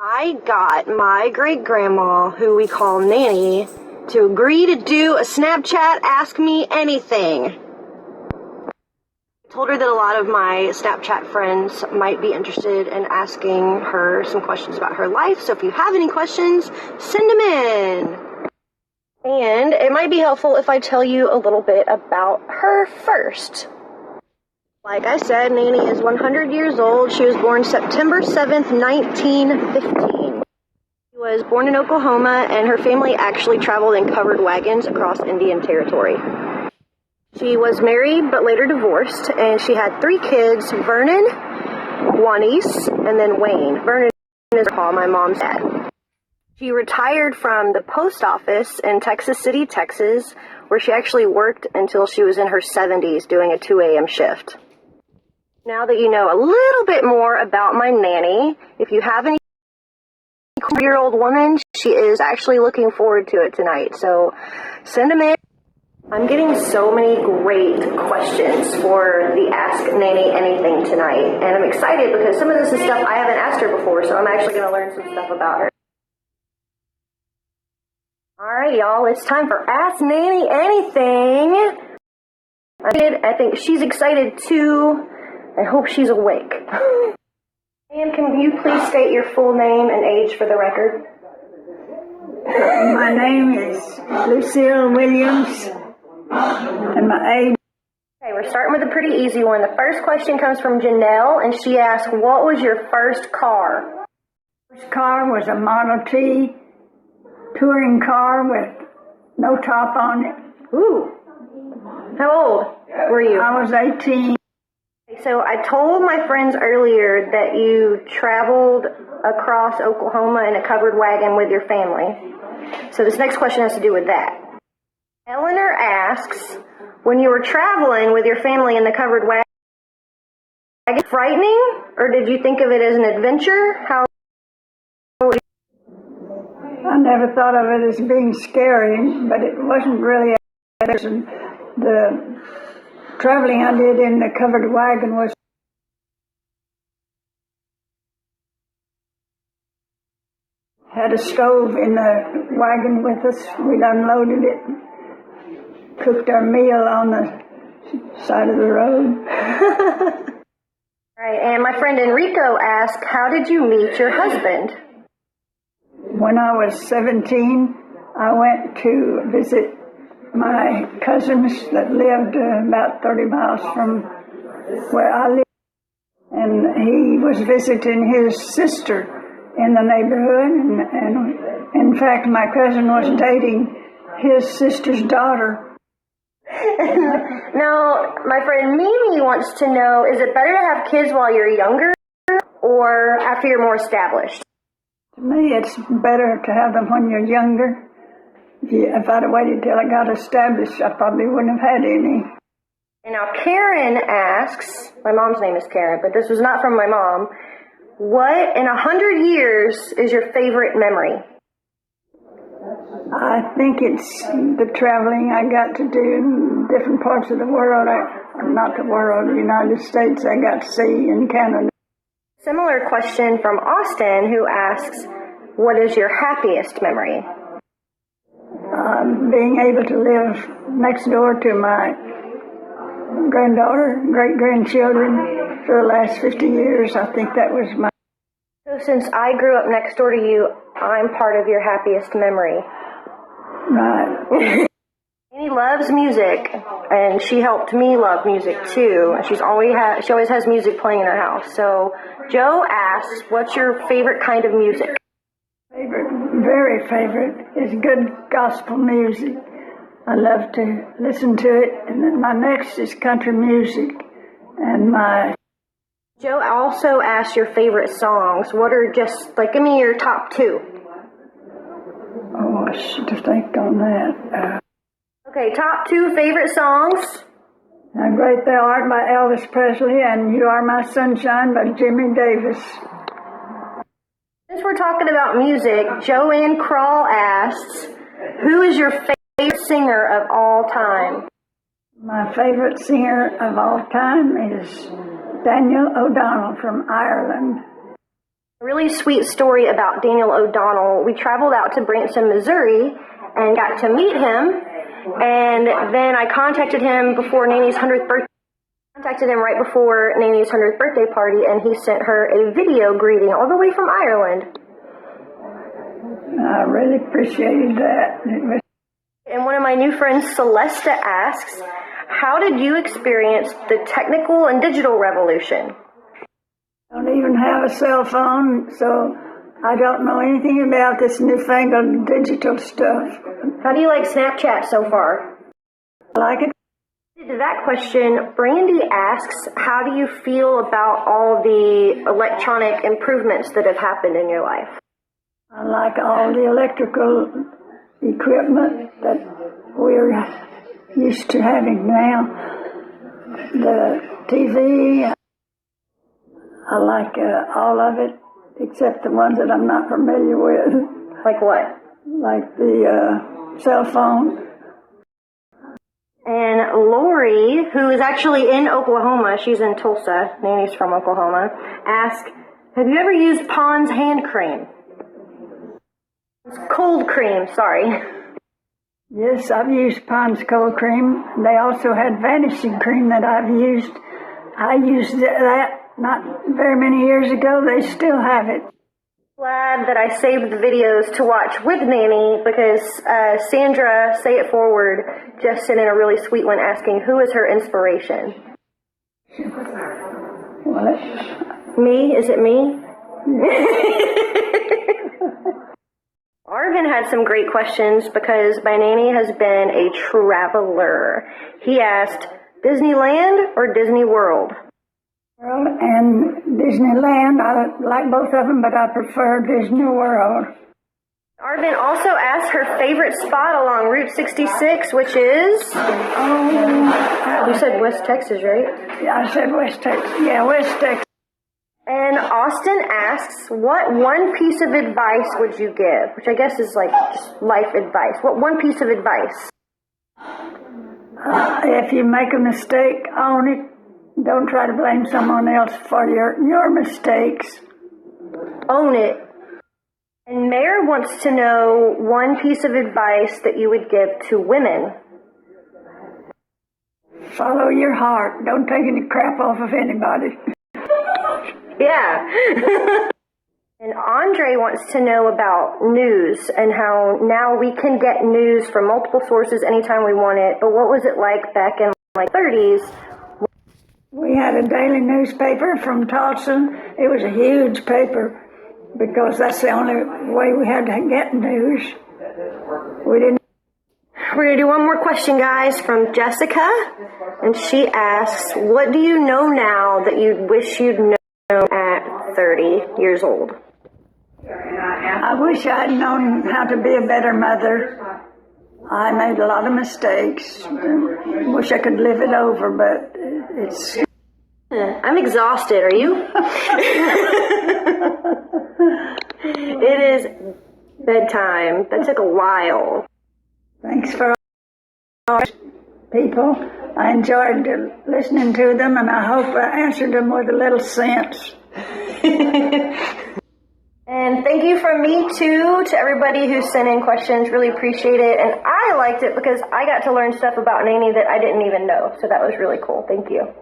I got my great-grandma, who we call Nanny, to agree to do a Snapchat Ask Me Anything. I told her that a lot of my Snapchat friends might be interested in asking her some questions about her life, so if you have any questions, send them in. And it might be helpful if I tell you a little bit about her first. Like I said, Nanny is 100 years old. She was born September 7th, 1915. She was born in Oklahoma, and her family actually traveled in covered wagons across Indian Territory. She was married but later divorced, and she had 3 kids, Vernon, Juanice, and then Wayne. Vernon is my mom's dad. She retired from the post office in Texas City, Texas, where she actually worked until she was in her 70s doing a 2 a.m. shift. Now that you know a little bit more about my nanny, if you have any 4-year-old woman, she is actually looking forward to it tonight. So send them in. I'm getting so many great questions for the Ask Nanny Anything tonight. And I'm excited because some of this is stuff I haven't asked her before, so I'm actually going to learn some stuff about her. Alright, y'all, it's time for Ask Nanny Anything. I think she's excited too. I hope she's awake. And can you please state your full name and age for the record? My name is Lucille Williams, and my age. Okay, we're starting with a pretty easy one. The first question comes from Janelle, and she asked, what was your first car? First car was a Model T touring car with no top on it. Ooh. How old were you? I was 18. So I told my friends earlier that you traveled across Oklahoma in a covered wagon with your family. So this next question has to do with that. Eleanor asks, when you were traveling with your family in the covered wagon, frightening, or did you think of it as an adventure? I never thought of it as being scary, but it wasn't really a lesson. The traveling I did in the covered wagon was had a stove in the wagon with us. We'd unloaded it, cooked our meal on the side of the road. Right, and my friend Enrico asked, how did you meet your husband? When I was 17, I went to visit my cousins that lived about 30 miles from where I lived. And he was visiting his sister in the neighborhood. And in fact, my cousin was dating his sister's daughter. Now, my friend Mimi wants to know, is it better to have kids while you're younger or after you're more established? To me, it's better to have them when you're younger. If I'd have waited till I got established, I probably wouldn't have had any. And now Karen asks, my mom's name is Karen, but this was not from my mom, what in 100 years is your favorite memory? I think it's the traveling I got to do in different parts of the world. Not the world, the United States I got to see, in Canada. Similar question from Austin, who asks, what is your happiest memory? Being able to live next door to my granddaughter, great-grandchildren for the last 50 years. I think that was my... So since I grew up next door to you, I'm part of your happiest memory. Right. Annie loves music, and she helped me love music too. She always has music playing in her house. So Joe asks, what's your favorite kind of music? Very favorite is good gospel music. I love to listen to it. And then my next is country music. And Joe also asked your favorite songs. What are give me your top 2. Oh, I should have think on that. Okay, top 2 favorite songs. How Great Thou Art by Elvis Presley, and You Are My Sunshine by Jimmy Davis. Since we're talking about music, Joanne Crawl asks, who is your favorite singer of all time? My favorite singer of all time is Daniel O'Donnell from Ireland. Really sweet story about Daniel O'Donnell. We traveled out to Branson, Missouri, and got to meet him. And then I contacted him before Nanny's 100th birthday. Contacted him right before Nanny's 100th birthday party, and he sent her a video greeting all the way from Ireland. I really appreciated that. And one of my new friends, Celesta, asks, how did you experience the technical and digital revolution? I don't even have a cell phone, so I don't know anything about this newfangled digital stuff. How do you like Snapchat so far? I like it. To that question, Brandy asks, how do you feel about all the electronic improvements that have happened in your life? I like all the electrical equipment that we're used to having now. The TV, I like all of it, except the ones that I'm not familiar with. Like what? Like the cell phone. And Lori, who is actually in Oklahoma, she's in Tulsa, Nanny's from Oklahoma, asks, have you ever used Pond's hand cream? Cold cream, sorry. Yes, I've used Pond's cold cream. They also had vanishing cream that I've used. I used that not very many years ago. They still have it. Glad that I saved the videos to watch with Nanny because Sandra, Say It Forward, just sent in a really sweet one asking who is her inspiration. What? Me? Is it me? Arvin had some great questions because my Nanny has been a traveler. He asked, Disneyland or Disney World? World and Disneyland. I like both of them, but I prefer Disney World. Arvin also asked her favorite spot along Route 66, which is... You said West Texas, right? Yeah, I said West Texas. Yeah, West Texas. And Austin asks, what one piece of advice would you give? Which I guess is like just life advice. What one piece of advice? If you make a mistake, own it. Don't try to blame someone else for your mistakes. Own it. And Mayor wants to know one piece of advice that you would give to women. Follow your heart. Don't take any crap off of anybody. Yeah. And Andre wants to know about news and how now we can get news from multiple sources anytime we want it. But what was it like back in like 30s? We had a daily newspaper from Tulsa. It was a huge paper because that's the only way we had to get news. We didn't. We're going to do one more question, guys, from Jessica. And she asks, what do you know now that you wish you'd known at 30 years old? I wish I'd known how to be a better mother. I made a lot of mistakes. Wish I could live it over, but it's... I'm exhausted. Are you? It is bedtime. That took a while. Thanks for all people. I enjoyed listening to them, and I hope I answered them with a little sense. And thank you from me, too, to everybody who sent in questions. Really appreciate it. And I liked it because I got to learn stuff about Nanny that I didn't even know. So that was really cool. Thank you.